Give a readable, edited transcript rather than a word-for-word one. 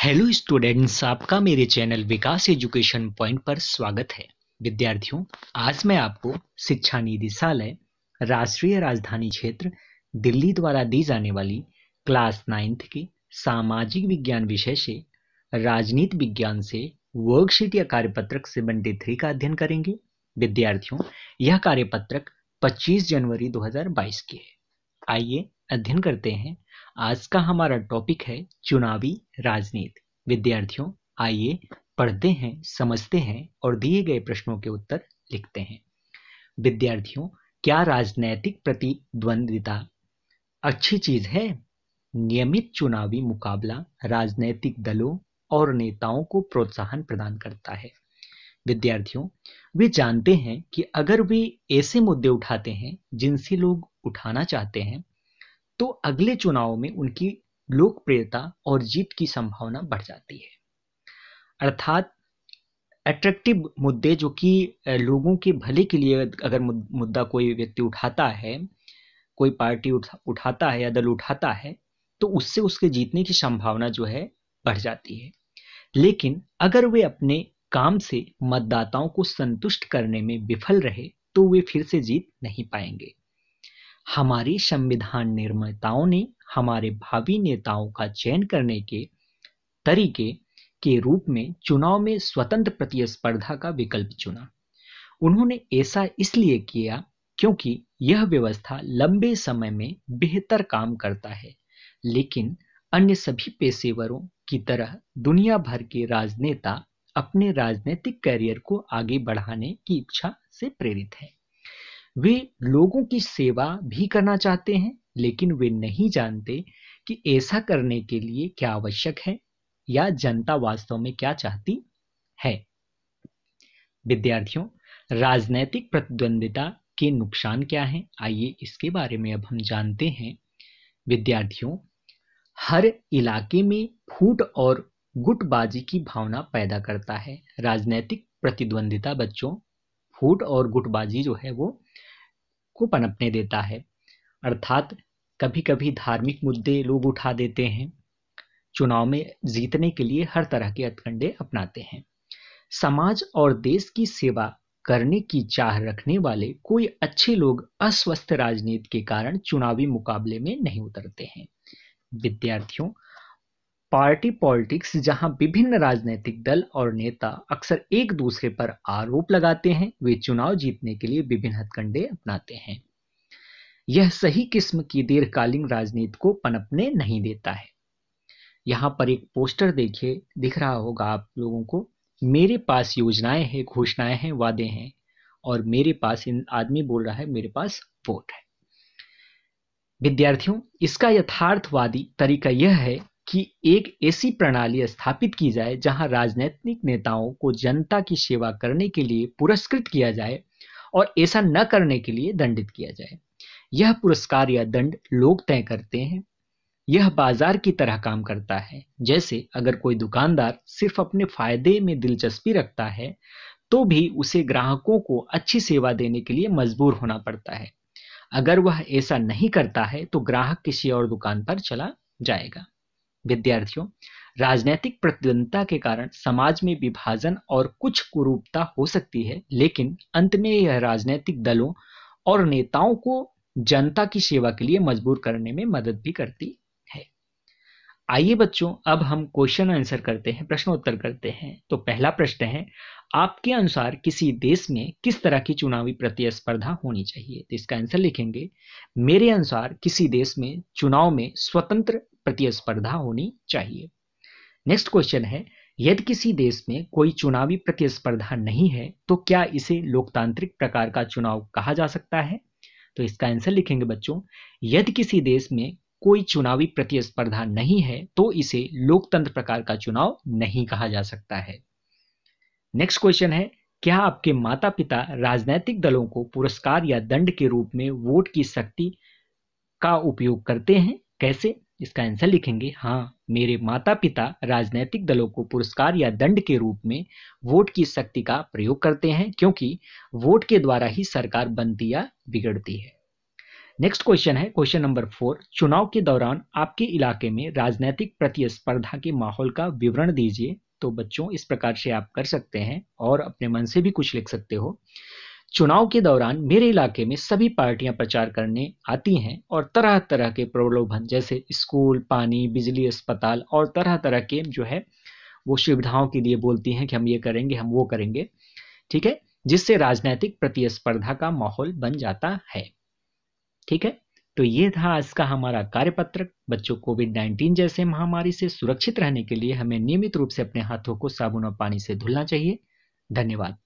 Hello students, आपका मेरे channel विकास education point पर स्वागत है। विद्यार्थियों, आज मैं आपको शिक्षा निदेशालय राष्ट्रीय राजधानी क्षेत्र दिल्ली द्वारा दी जाने वाली क्लास 9th के सामाजिक विज्ञान विषय से राजनीति विज्ञान से वर्कशीट या कार्यपत्रक 73 का अध्ययन करेंगे। विद्यार्थियों, यह कार्यपत्रक 25 जनवरी 2022 की है। आइए अध्ययन करते हैं। आज का हमारा टॉपिक है चुनावी राजनीति। विद्यार्थियों, आइए पढ़ते हैं, समझते हैं और दिए गए प्रश्नों के उत्तर लिखते हैं। विद्यार्थियों, क्या राजनैतिक प्रतिद्वंद्विता अच्छी चीज है? नियमित चुनावी मुकाबला राजनैतिक दलों और नेताओं को प्रोत्साहन प्रदान करता है। विद्यार्थियों, वे जानते हैं कि अगर वे ऐसे मुद्दे उठाते हैं जिनसे लोग उठाना चाहते हैं, तो अगले चुनाव में उनकी लोकप्रियता और जीत की संभावना बढ़ जाती है। अर्थात अट्रैक्टिव मुद्दे जो कि लोगों के भले के लिए अगर मुद्दा कोई व्यक्ति उठाता है, कोई पार्टी उठाता है या दल उठाता है, तो उससे उसके जीतने की संभावना जो है बढ़ जाती है। लेकिन अगर वे अपने काम से मतदाताओं को संतुष्ट करने में विफल रहे, तो वे फिर से जीत नहीं पाएंगे। हमारे संविधान निर्माताओं ने हमारे भावी नेताओं का चयन करने के तरीके के रूप में चुनाव में स्वतंत्र प्रतिस्पर्धा का विकल्प चुना। उन्होंने ऐसा इसलिए किया क्योंकि यह व्यवस्था लंबे समय में बेहतर काम करता है। लेकिन अन्य सभी पेशेवरों की तरह दुनिया भर के राजनेता अपने राजनीतिक करियर को आगे बढ़ाने की इच्छा से प्रेरित हैं। वे लोगों की सेवा भी करना चाहते हैं, लेकिन वे नहीं जानते कि ऐसा करने के लिए क्या आवश्यक है या जनता वास्तव में क्या चाहती है। विद्यार्थियों, राजनैतिक प्रतिद्वंद्विता के नुकसान क्या हैं? आइए इसके बारे में अब हम जानते हैं। विद्यार्थियों, हर इलाके में फूट और गुटबाजी की भावना पैदा करता है। राजनैतिक प्रतिद्वंद्विता बच्चों फूट और गुटबाजी जो है वो को पनपने देता है। अर्थात कभी कभी धार्मिक मुद्दे लोग उठा देते हैं, चुनाव में जीतने के लिए हर तरह के हथकंडे अपनाते हैं। समाज और देश की सेवा करने की चाह रखने वाले कोई अच्छे लोग अस्वस्थ राजनीति के कारण चुनावी मुकाबले में नहीं उतरते हैं। विद्यार्थियों, पार्टी पॉलिटिक्स, जहां विभिन्न राजनीतिक दल और नेता अक्सर एक दूसरे पर आरोप लगाते हैं, वे चुनाव जीतने के लिए विभिन्न हथकंडे अपनाते हैं। यह सही किस्म की दीर्घकालीन राजनीति को पनपने नहीं देता है। यहाँ पर एक पोस्टर देखिए, दिख रहा होगा आप लोगों को। मेरे पास योजनाएं हैं, घोषणाएं हैं, वादे हैं, और मेरे पास, इन आदमी बोल रहा है, मेरे पास वोट है। विद्यार्थियों, इसका यथार्थवादी तरीका यह है कि एक ऐसी प्रणाली स्थापित की जाए जहां राजनीतिक नेताओं को जनता की सेवा करने के लिए पुरस्कृत किया जाए और ऐसा न करने के लिए दंडित किया जाए। यह पुरस्कार या दंड लोग तय करते हैं। यह बाजार की तरह काम करता है। जैसे अगर कोई दुकानदार सिर्फ अपने फायदे में दिलचस्पी रखता है, तो भी उसे ग्राहकों को अच्छी सेवा देने के लिए मजबूर होना पड़ता है। अगर वह ऐसा नहीं करता है तो ग्राहक किसी और दुकान पर चला जाएगा। विद्यार्थियों, राजनीतिक प्रतिद्वंद्विता के कारण समाज में विभाजन और कुछ कुरूपता हो सकती है, लेकिन अंत में यह राजनीतिक दलों और नेताओं को जनता की सेवा के लिए मजबूर करने में मदद भी करती है। आइए बच्चों, अब हम क्वेश्चन आंसर करते हैं, प्रश्नोत्तर करते हैं। तो पहला प्रश्न है, आपके अनुसार किसी देश में किस तरह की चुनावी प्रतिस्पर्धा होनी चाहिए? तो इसका आंसर लिखेंगे, मेरे अनुसार किसी देश में चुनाव में स्वतंत्र प्रतिस्पर्धा होनी चाहिए। नेक्स्ट क्वेश्चन है, यदि किसी देश में कोई चुनावी प्रतिस्पर्धा नहीं है, तो क्या इसे लोकतांत्रिक प्रकार का चुनाव कहा जा सकता है? तो इसका आंसर लिखेंगे बच्चों, यदि किसी देश में कोई चुनावी प्रतिस्पर्धा नहीं है, तो इसे लोकतंत्र प्रकार का चुनाव नहीं कहा जा सकता है। नेक्स्ट क्वेश्चन है, क्या आपके माता पिता राजनीतिक दलों को पुरस्कार या दंड के रूप में वोट की शक्ति का उपयोग करते हैं? कैसे? इसका आंसर लिखेंगे, हाँ, मेरे माता पिता राजनीतिक दलों को पुरस्कार या दंड के रूप में वोट की शक्ति का प्रयोग करते हैं, क्योंकि वोट के द्वारा ही सरकार बनती या बिगड़ती है। नेक्स्ट क्वेश्चन है क्वेश्चन नंबर 4। चुनाव के दौरान आपके इलाके में राजनीतिक प्रतिस्पर्धा के माहौल का विवरण दीजिए। तो बच्चों इस प्रकार से आप कर सकते हैं और अपने मन से भी कुछ लिख सकते हो। चुनाव के दौरान मेरे इलाके में सभी पार्टियां प्रचार करने आती हैं और तरह तरह के प्रलोभन जैसे स्कूल, पानी, बिजली, अस्पताल और तरह तरह के जो है वो सुविधाओं के लिए बोलती हैं कि हम ये करेंगे, हम वो करेंगे। ठीक है, जिससे राजनीतिक प्रतिस्पर्धा का माहौल बन जाता है। ठीक है, तो ये था आज का हमारा कार्यपत्रक। बच्चों, कोविड-19 जैसे महामारी से सुरक्षित रहने के लिए हमें नियमित रूप से अपने हाथों को साबुन और पानी से धुलना चाहिए। धन्यवाद।